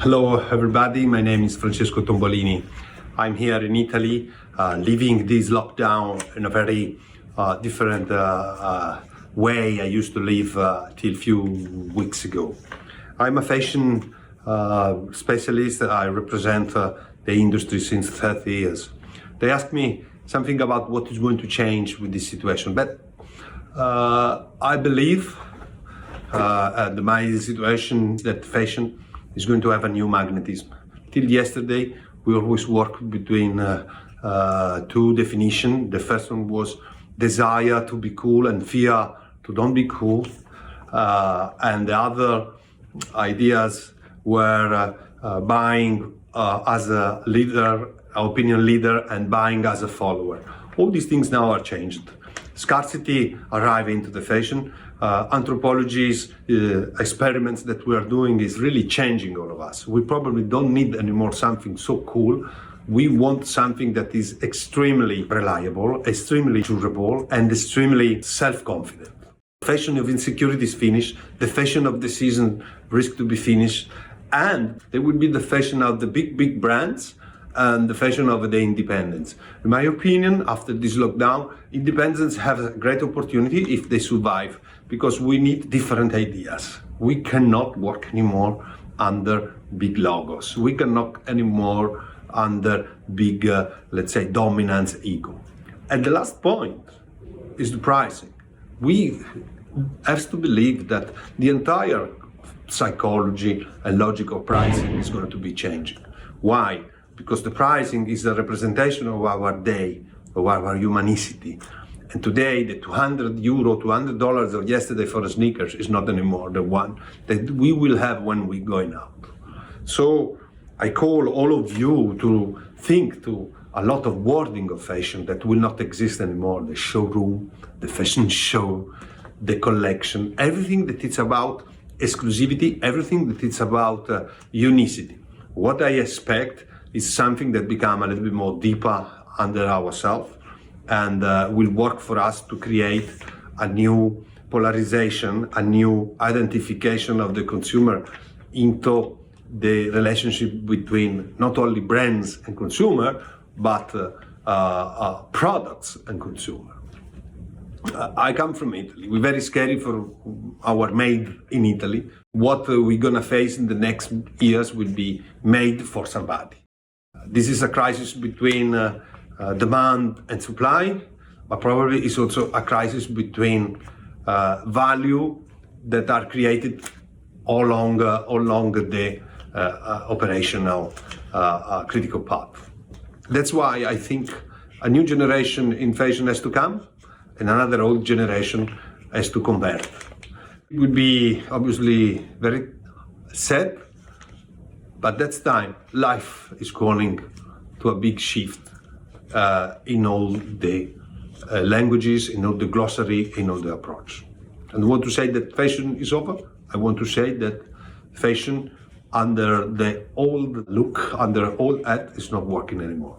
Hello everybody, my name is Francesco Tombolini. I'm here in Italy, living this lockdown in a very different way I used to live till a few weeks ago. I'm a fashion specialist. I represent the industry since 30 years. They asked me something about what is going to change with this situation, but I believe the MAIZE situation that fashion is going to have a new magnetism. Till yesterday, we always worked between two definitions. The first one was desire to be cool and fear to don't be cool. And the other ideas were buying as a leader, opinion leader, and buying as a follower. All these things now are changed. Scarcity arrived into the fashion. Anthropology's experiments that we are doing is really changing all of us. We probably don't need anymore something so cool. We want something that is extremely reliable, extremely durable, and extremely self-confident. Fashion of insecurity is finished. The fashion of the season risks to be finished. And there will be the fashion of the big brands and the fashion of the independents. In my opinion, after this lockdown, independents have a great opportunity if they survive, because we need different ideas. We cannot work anymore under big logos. We cannot anymore under big, let's say, dominance ego. And the last point is the pricing. We have to believe that the entire psychology and logic of pricing is going to be changing. Why? Because the pricing is a representation of our day, of our humanity. And today, the €200, $200 of yesterday for a sneakers is not anymore the one that we will have when we're going out. So I call all of you to think to a lot of wording of fashion that will not exist anymore. The showroom, the fashion show, the collection, everything that it's about exclusivity, everything that it's about unicity. What I expect is something that become a little bit more deeper under ourselves and will work for us to create a new polarization, a new identification of the consumer into the relationship between not only brands and consumer, but products and consumer. I come from Italy. We're very scary for our made in Italy. What we're gonna face in the next years will be made for somebody. This is a crisis between demand and supply, but probably it's also a crisis between value that are created all along the operational critical path. That's why I think a new generation in fashion has to come, and another old generation has to convert. It would be obviously very sad, but that's time. Life is calling to a big shift in all the languages, in all the glossary, in all the approach. And I want to say that fashion is over. I want to say that fashion under the old look, under old hat is not working anymore.